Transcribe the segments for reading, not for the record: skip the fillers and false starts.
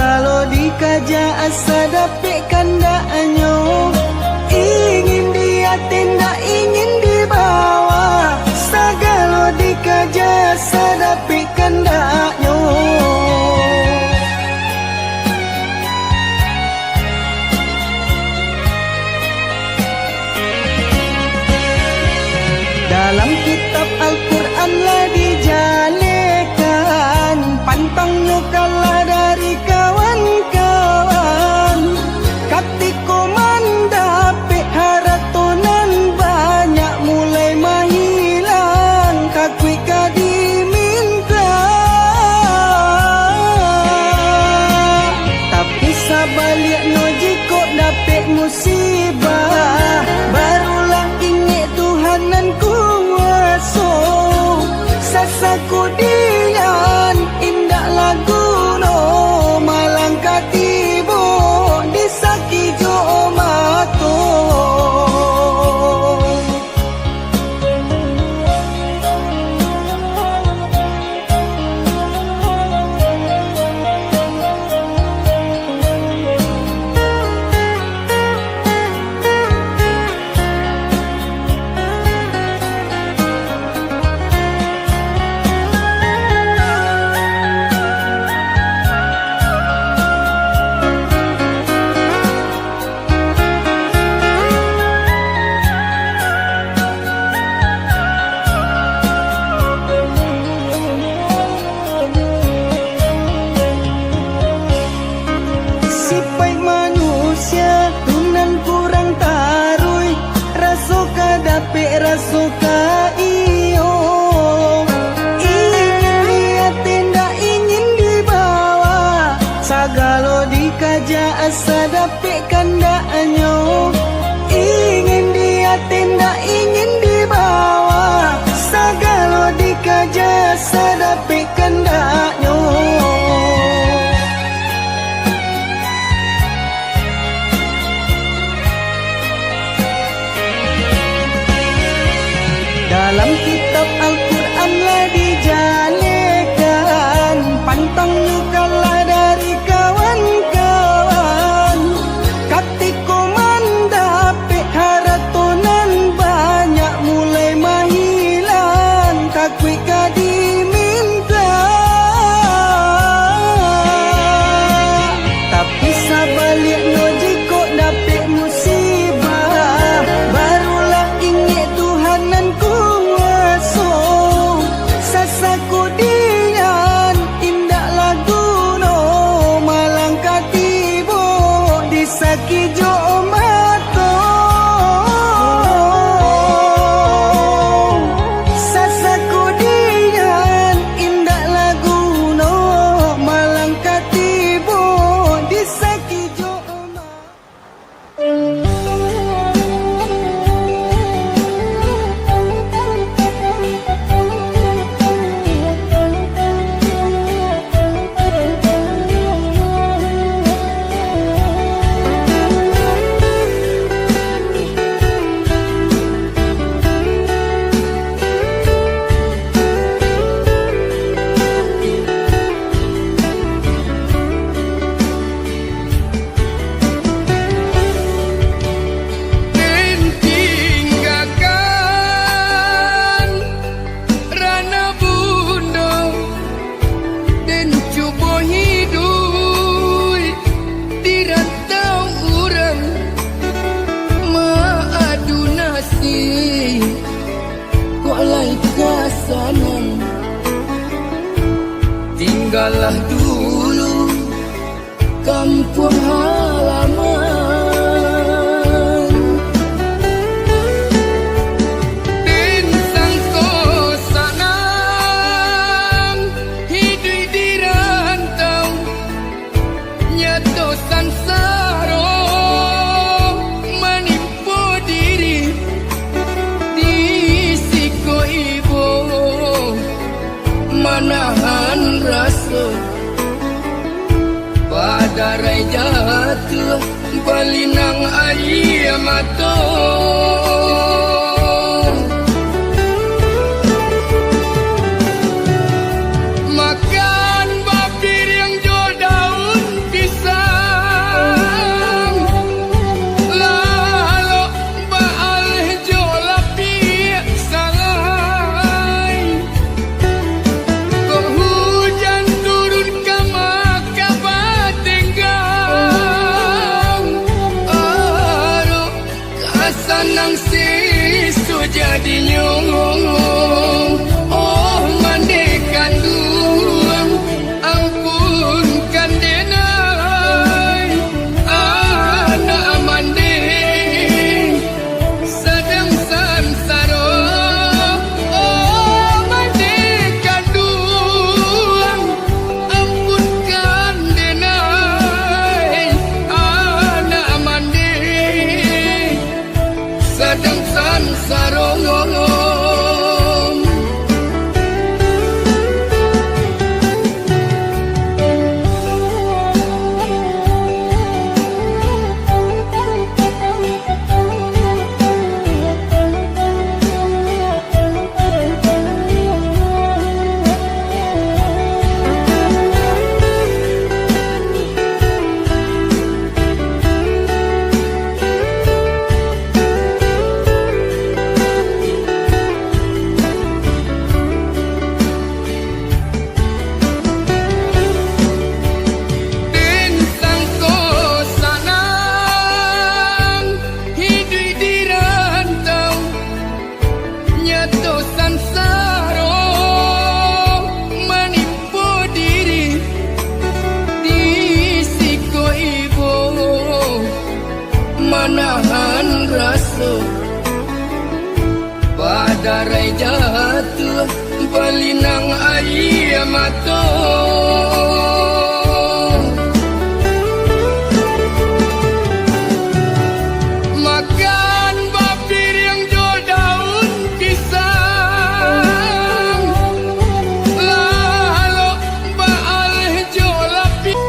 Sagalo dikaja asa dapik kandaknya. Ingin dia tindak ingin dibawa. Sagalo dikaja asa dapik kandaknya. Dalam kitab Al-Quran lah dijalekan, pantangnya kalah dari kawan-kawan. Katiko mandapik haratonan banyak mulai mahilang, kakui kadiminta. Tapi sabaliknya jika dapik musibah, barulah ingat Tuhanan kuasa. Sasaku dian indah lagu no malang katibo disaki jo mato. Sipai manusia tunan kurang tarui, rasuka dapik rasuka iyo. Ingin dia tindak ingin dibawa. Sagalo dikaja asa dapik kandaknya. Ingin dia tindak ingin dibawa. Sagalo dikaja asa dapik kandaknya. Dalam kitab Al-Quran lah dijalekan, pantangnya kalah dari kawan-kawan. Katiko mandapik haratonan banyak mulai mahilang, kakui kadiminta. Tapi sabaliknya jika dapik musibah, barulah ingat Tuhanan kuasa. Sasaku dian indah lagu no malang katibo disaki jo mato. Sasaku dian indah lagu no malang katibo disaki jo mato. Tinggalkan rana bunda dan cuba hidup di rantau urang maadu nasib walai kasanan. Tinggallah dulu kampung halaman. Bintang kosanang hidup di rantau nyato sansaro menimpa diri di siko ibu manahan rasa badarai jatuh balinang air mata. Makan bapir yang jo daun dinyong oh mandekan duang ampunkan denai anak mande sedang sansaro oh mandekan duang ampunkan denai anak mande sedang sansaro manahan rasa badarai jatuh balinang air mata makan bapir yang jual daun pisang lalu baal jual lapis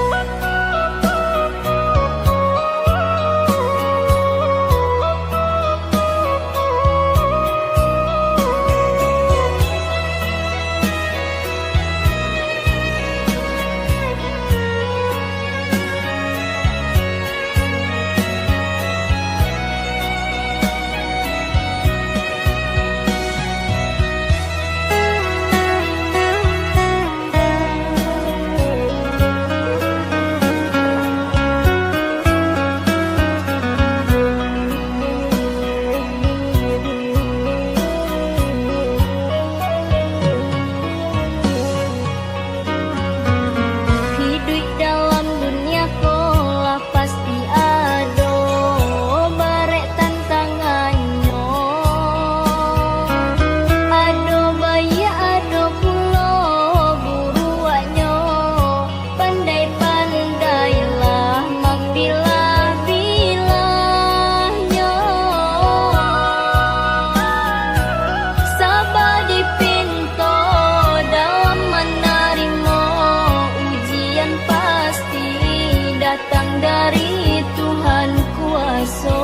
dari Tuhan kuasa.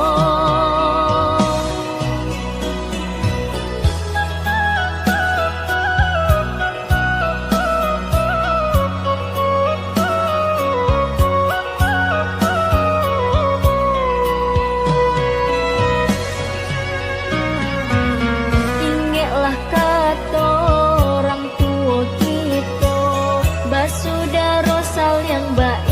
Ingatlah kata orang tua kita, basudara sal yang baik.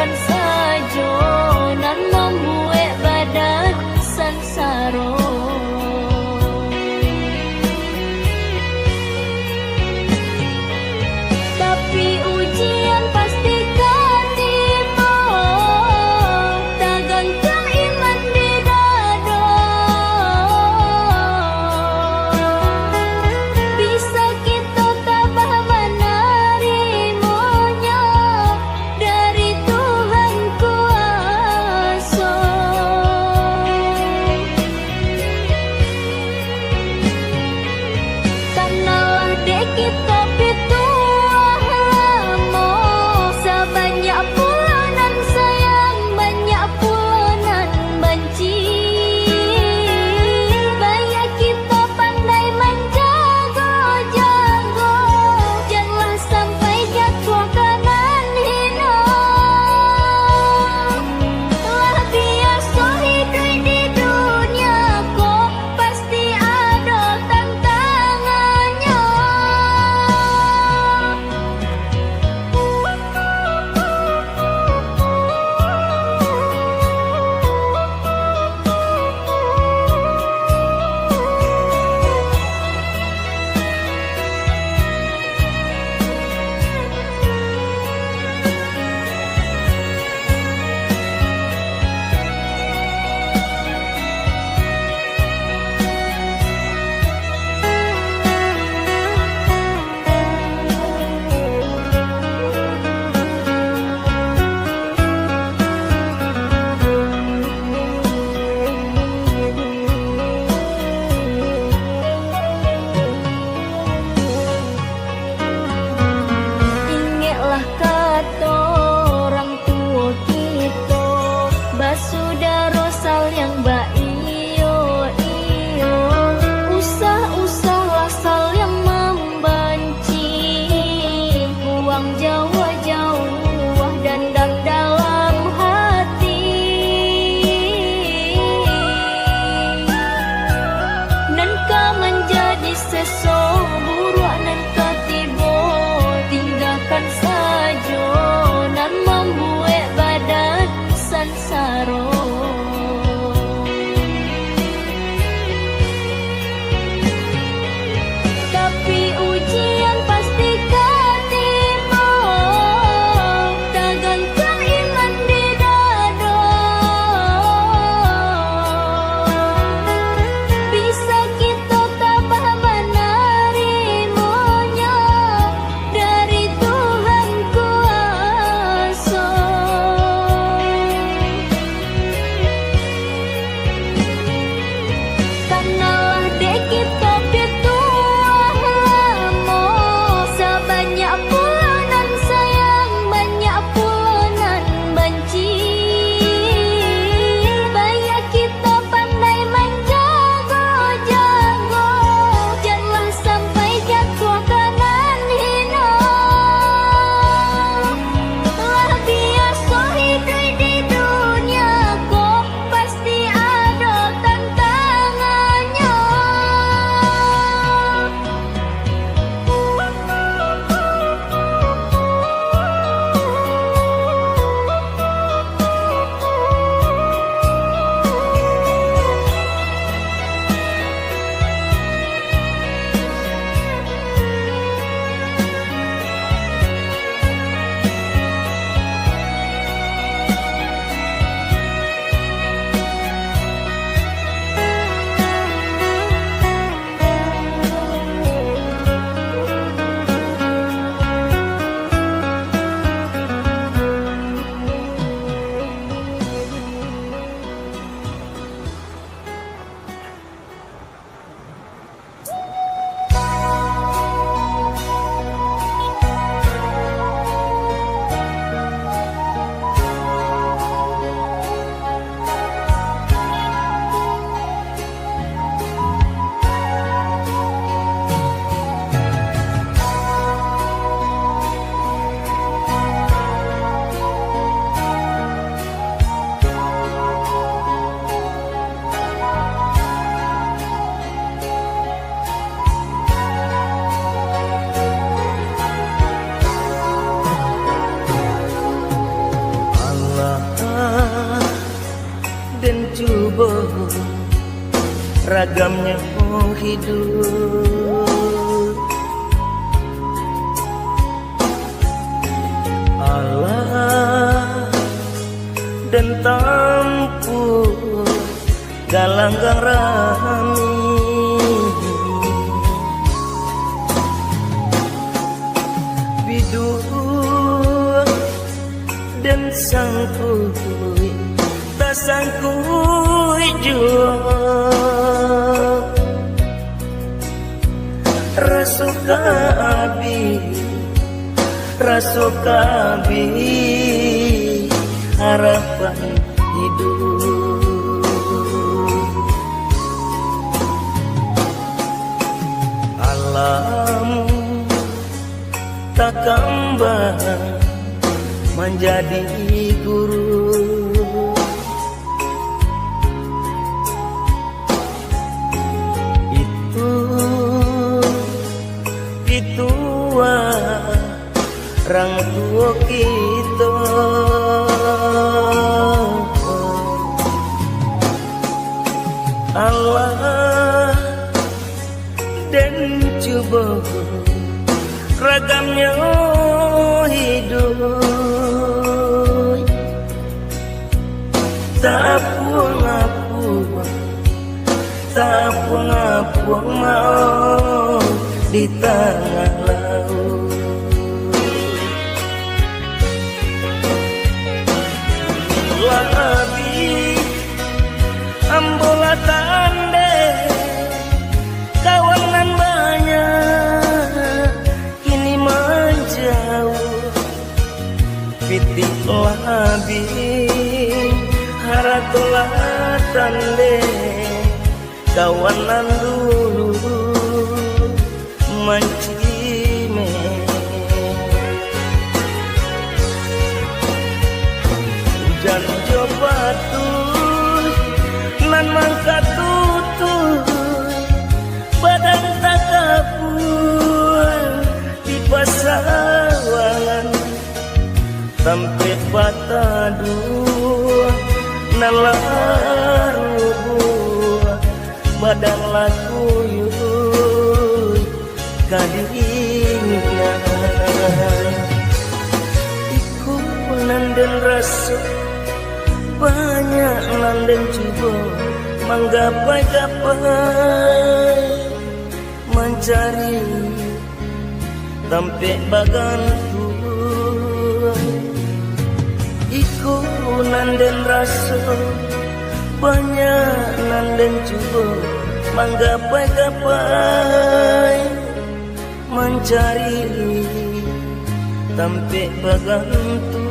Sajo nan membuat badan sansaro. Tapi ujian pasti katiba, tak gantung iman di dada. Bisa kita tabah menerimanya dari Tuhan kuasa. Kanalah dek kita pituah lama, sebanyak pulanan sayang, banyak pulanan benci. Baik kita pandai menjaga-jaga, janganlah sampai jatuh kanan hina. ragamnya hidup. Allah dan tampu galanggang rami, biduk dan sangkui tak sangkui jua rasuka abi harapan hidup. Alam tak kembang menjadi guru, itu orang tua kita. Allah dan coba ragamnya hidup, tak puang mau di tengah laut. Labi ambola tande kawanan banyak kini menjauh, pitik labi haratolah tande kawanan dulu mancime. Hujan jo batu nan mangka tutut badan tak kapur di pasawangan sampai batadu nan larubuh badan laku yui kadingan iku nanden rasa banyak nanden coba menggapai-gapai mencari sampai bagantung. Iku nanden rasa banyak nanden coba menggapai-gapai mencari sampai bagantung.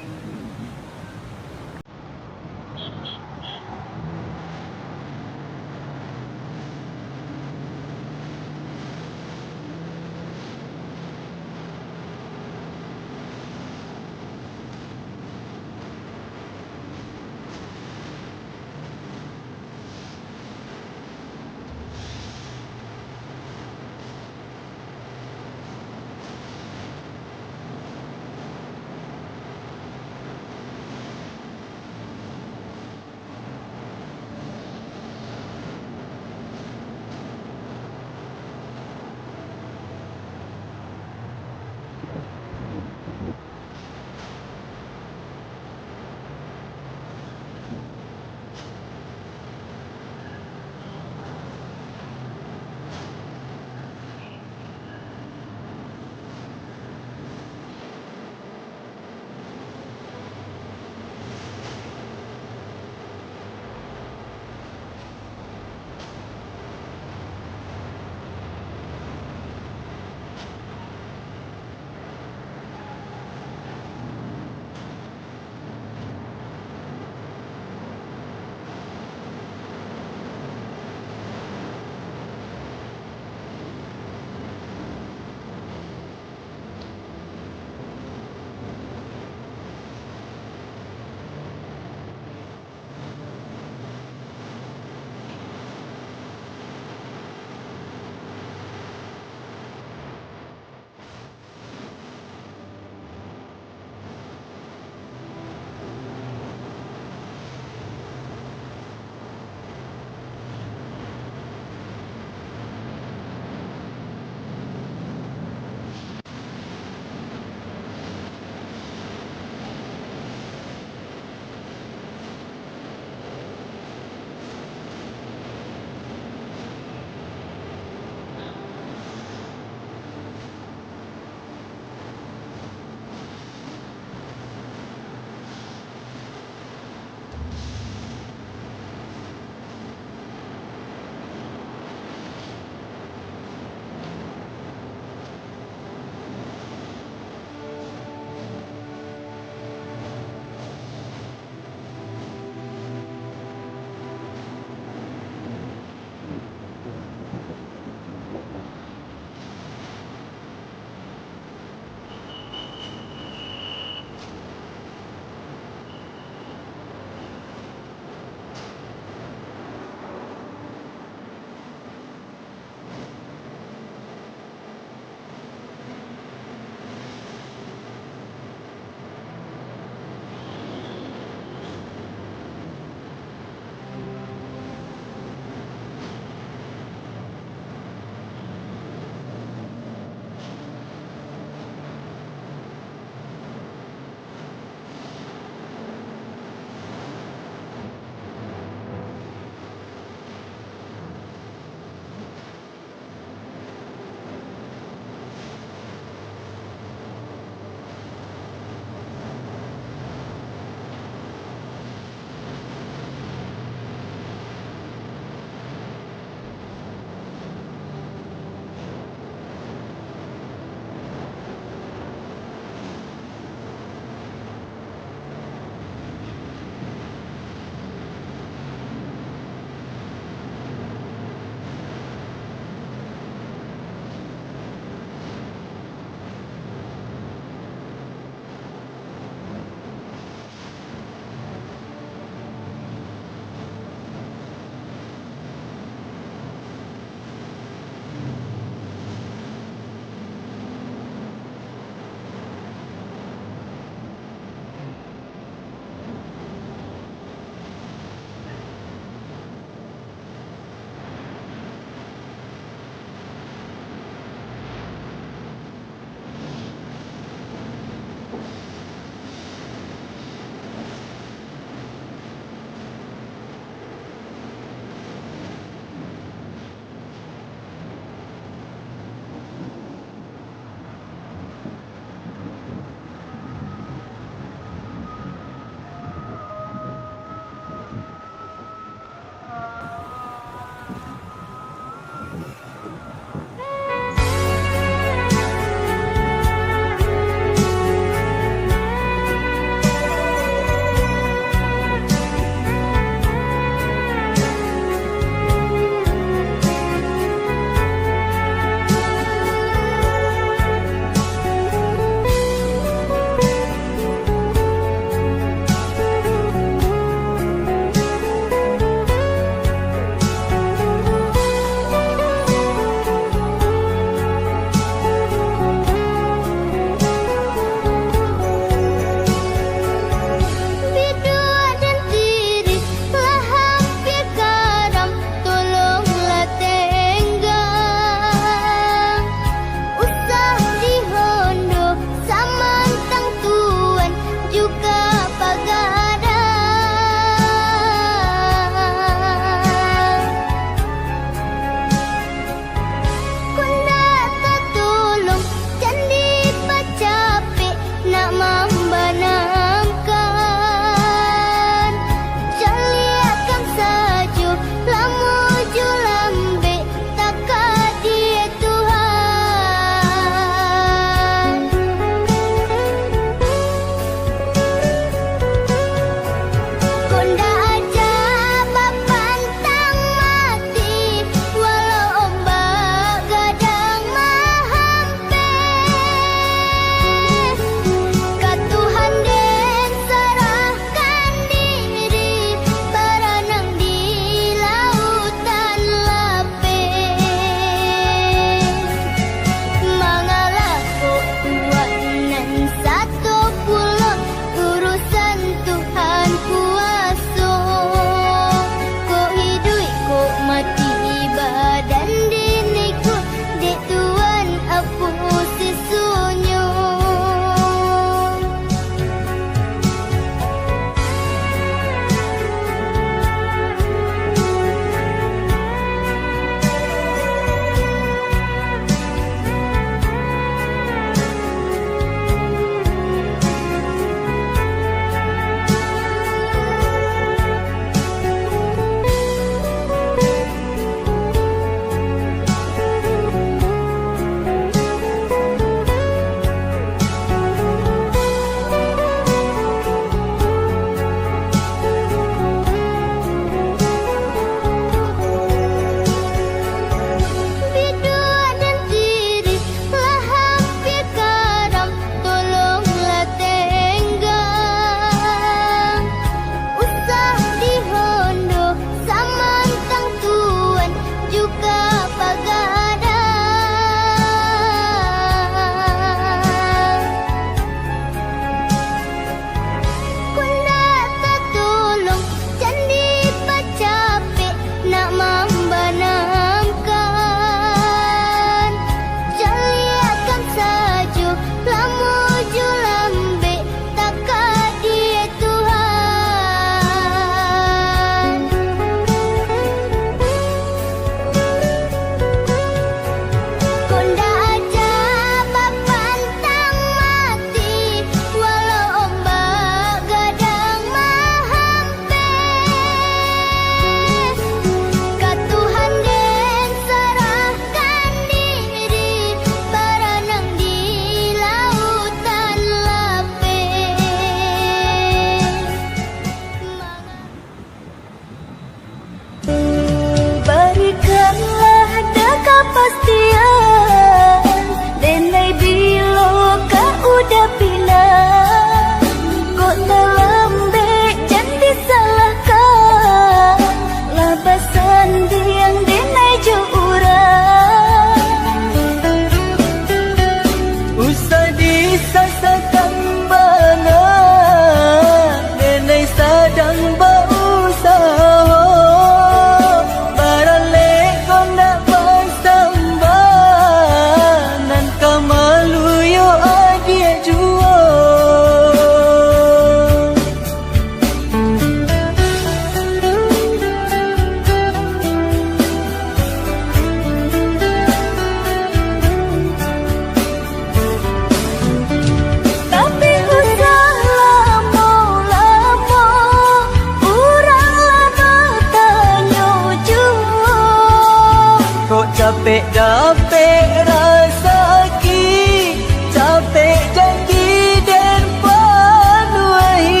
capek rasa ki, capek janji dan panuai.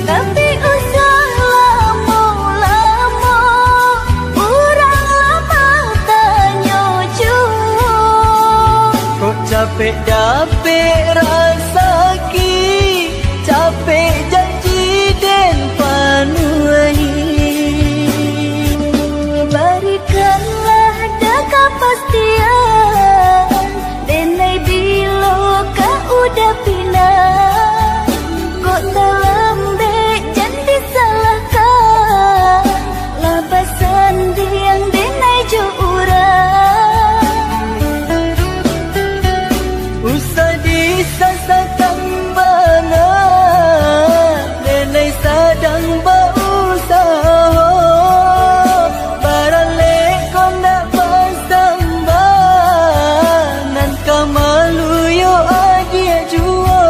Tapi usah lama-lama, urang lama tanya jua. Kok capek dapet rasa ki, capek janji dan panuai. Berikanlah dah kepastian, denai bila kau udah pindah. Kok dalam beg jangan disalahkan, labasan yang denai jo urang. Usah disasakan bana, denai sadang berusaha. Baralek kau nak bersambah, nan kamalu yo adia jua.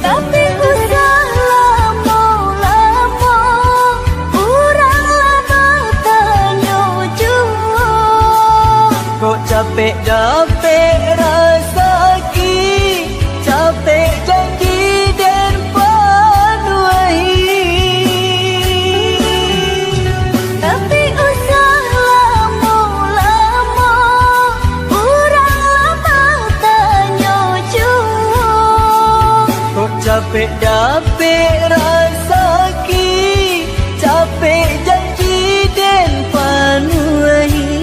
Tapi usah lama-lama, urang lama tanya jua. Kok capek dapet rasa ki, capek janji dan panuai. Tapi usah lama-lama, urang lama tanya jua. Kok capek dapet rasa ki, capek janji dan panuai.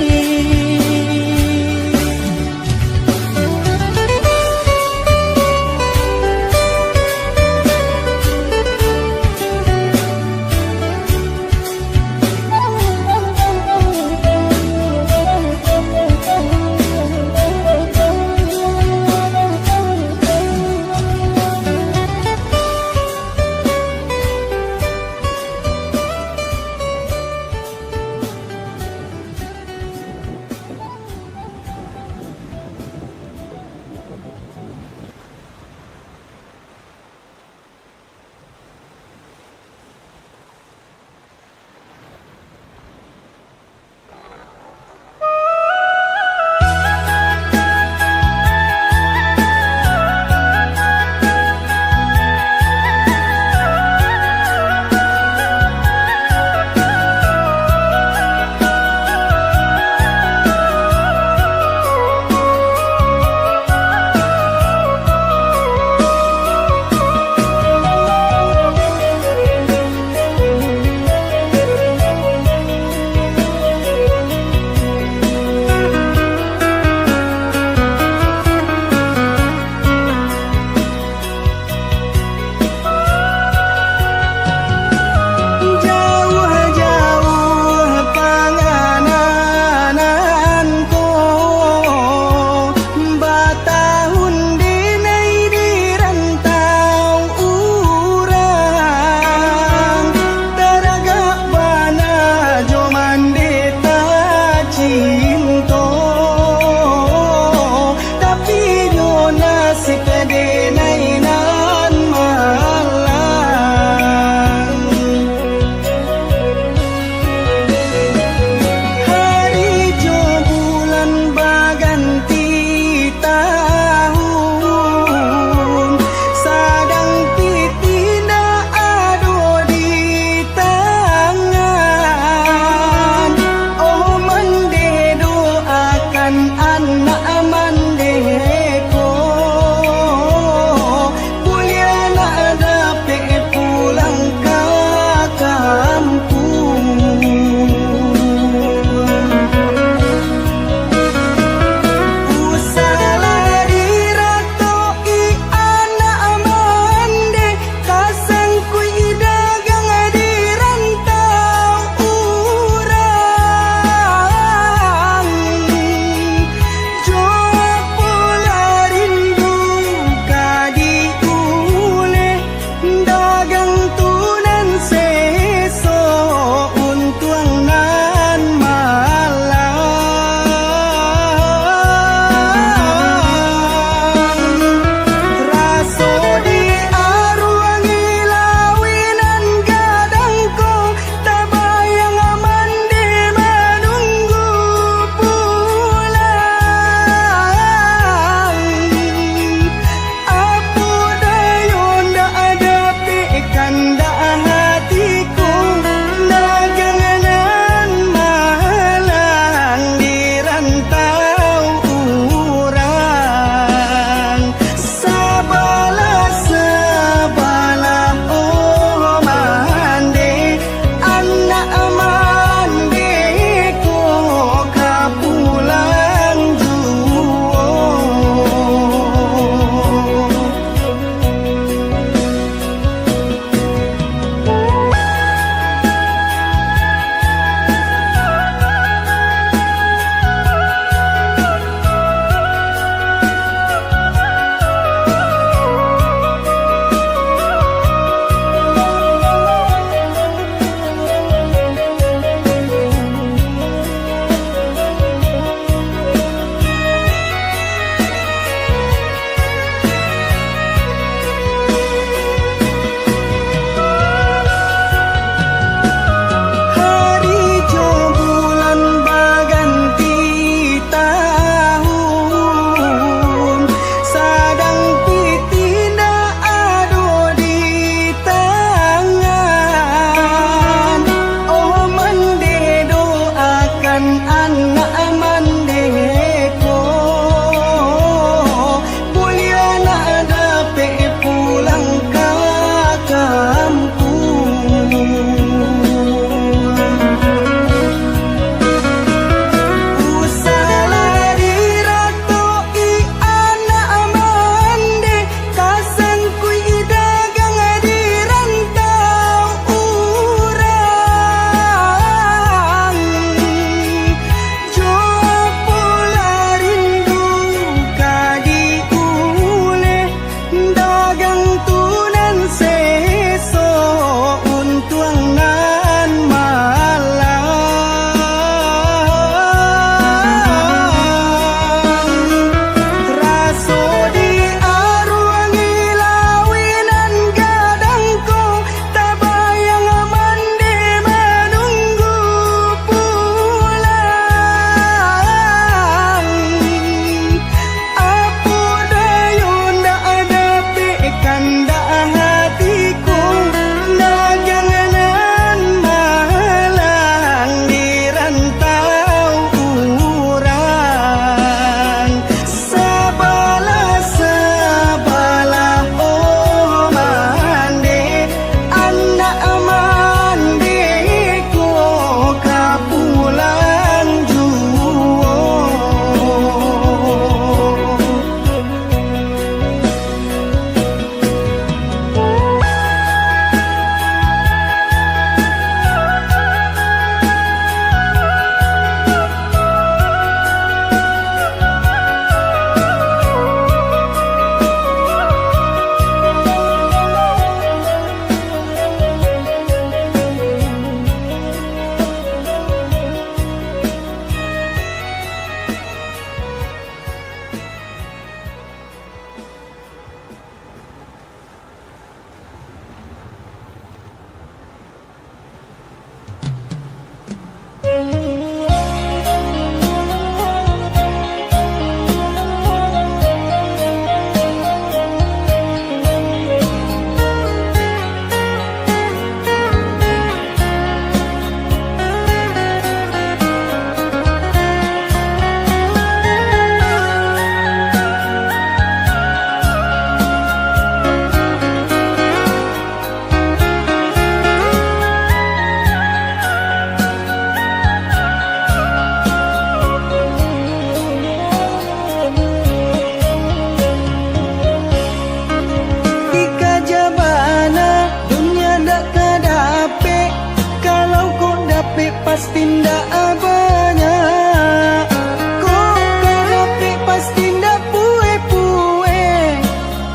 pasti ndak banyak. Kok kadapik pasti ndak pue-pue.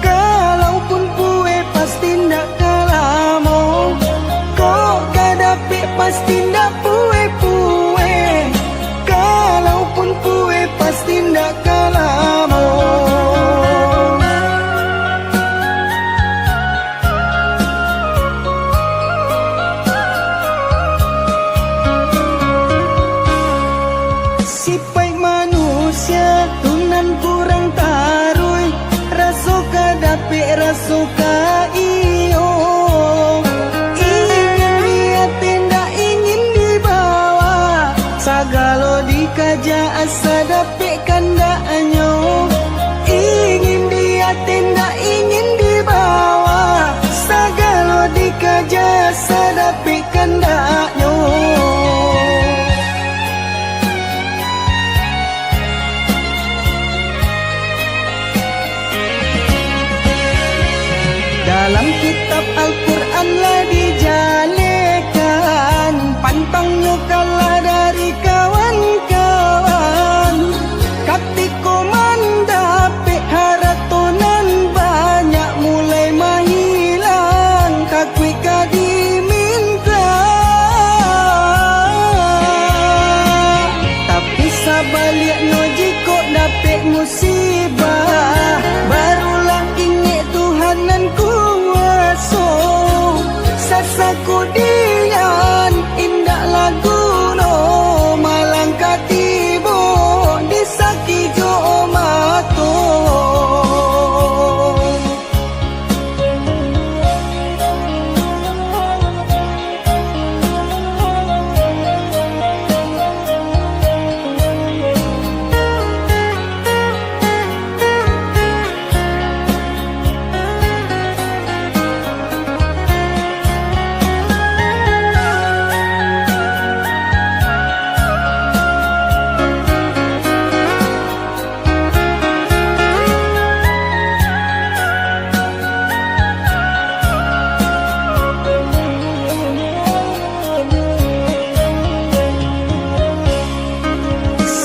Kalaupun pue pasti ndak kalamo. Kok kadapik pasti ndak pue-pue. Kalaupun pue pasti ndak kalamo. Sipai manusia tunan kurang tarui. Rasuka dapik rasuka iyo. Ingin lihat tidak ingin dibawa. Sagalo dikaja asa dapik kandaknya. Ingin lihat tidak ingin dibawa. Sagalo dikaja asa dapik kandaknya. Dalam kitab Al-Quran lah dijalekan, pantangnya kalah dari kawan-kawan. Katiko mandapik haratonan banyak mulai mahilang, kakui kadiminta. Tapi sabaliknya jika dapik musibah, barulah ingat Tuhanan kuasa. Sasaku dian indah lagu no, malang katibo disaki jo mato.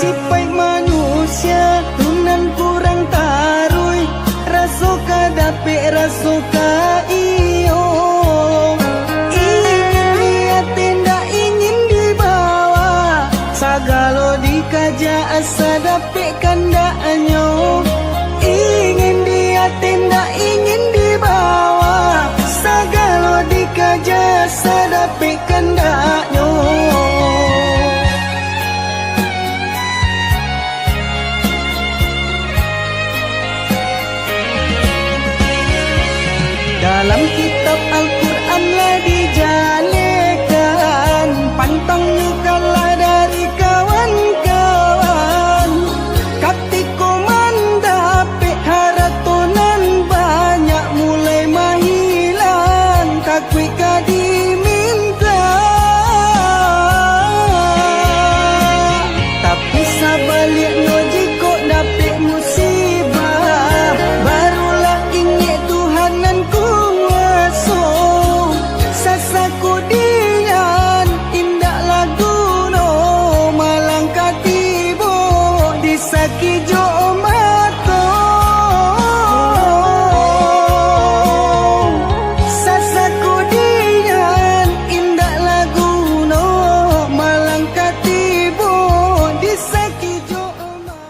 Sipai manusia tunan kurang tarui. Rasuka dapik rasuka iyo. Ingin lihat tidak ingin dibawa. Sagalo dikaja asa dapik kandaknya. Ingin lihat tidak ingin dibawa. Sagalo dikaja asa dapik kandaknya. Dalam kitab Al-Quran lah dijalekan, pantangnya kalah dari kawan-kawan. Katiko mandapik haratonan banyak mulai mahilang, kakui kadiminta. Tapi sabaliknya jika dapik musibah, barulah ingat Tuhanan kuasa. Sasaku dian indah lagu no, malang katibo disaki jo mato. Sasaku dian indah lagu no, malang katibo disaki jo mato.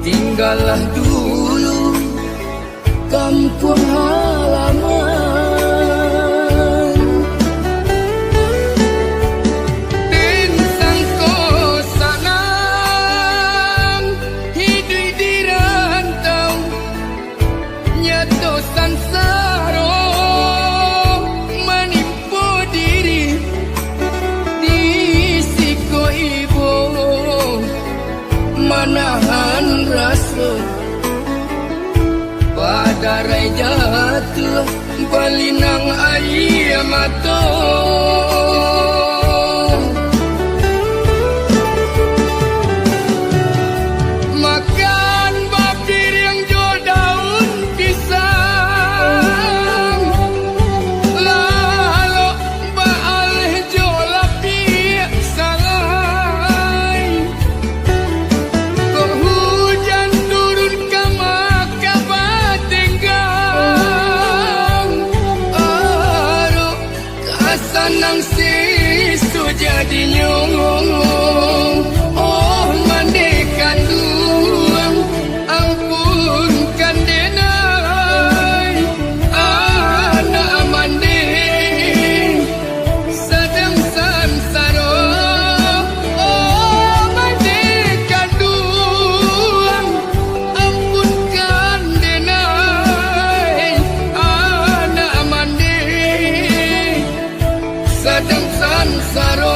tinggallah dulu kampung halaman. Den sangko sanang hidup di rantau, nyato sansaro menimpa diri di siko ibu, manahan rasa padarai jatuh balinang air mata. Makan babir yang jo daun pisang, lalu baal jo lapi salai. Kok hujan turun ke maka batenggang, aro kasanang sisu jadi nyong. Oh mandekan duang, ampunkan denai anak mande sedang sansaro. Oh mandekan duang, ampunkan denai anak mande sedang sansaro.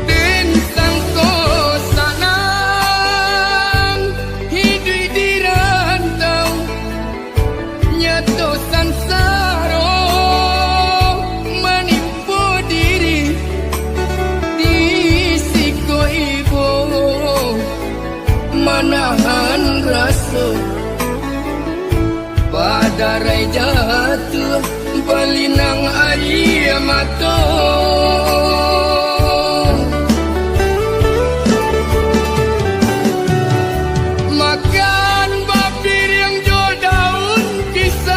Den sangko sanang hidup di rantau, nyato sansaro menimpa diri di siko ibu, manahan rasa padarai jatuh balinang air mata. Makan babir yang jo daun pisang,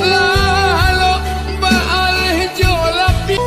lalu baal jo lapi.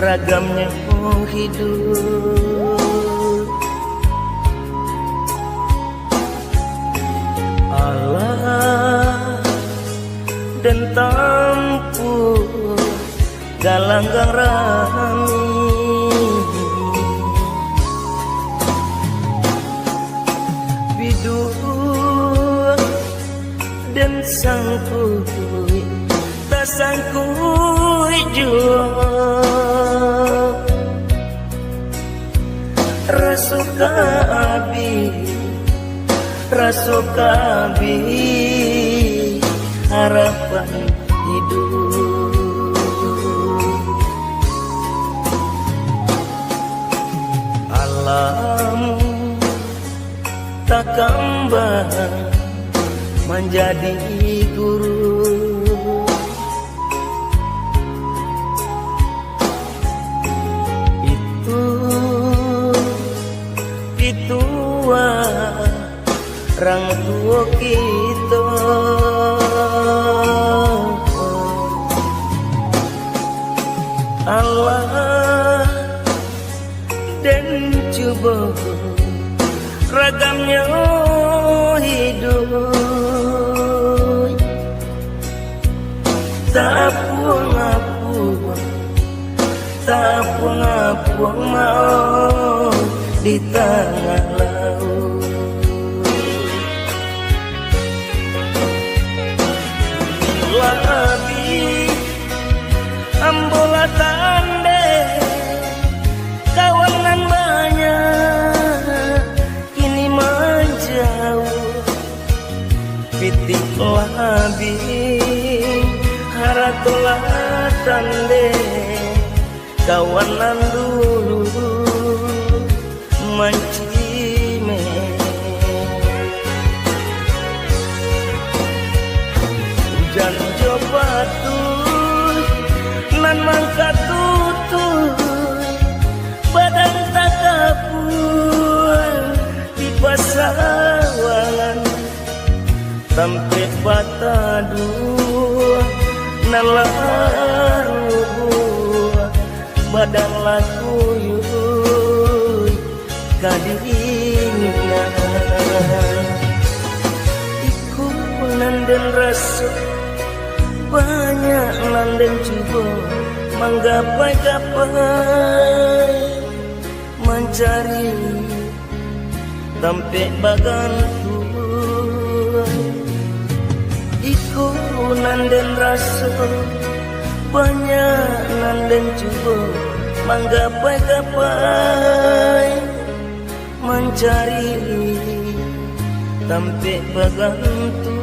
ragamnya hidup. Allah dan tampu galanggang rami, bidu dan sangkui tak sangkui jua rasuka abi harapan hidup. Alam tak kembang menjadi guru, itu orang tua kita. Allah dan coba ragamnya hidup, tak puang mau di tengah laut. Labi ambola tande kawanan banyak kini menjauh, pitik labi haratolah tande kawanan dulu mancime. Hujan jopatuy nan mangkat tutuy badan tak kapuan di pasawangan sampai batadu nan larubuh badan laku yuy kadingan iku nanden rasa banyak nanden coba menggapai-gapai mencari sampai bagantuan. Iku nanden rasa banyak nanden coba menggapai-gapai mencari sampai bagantuan.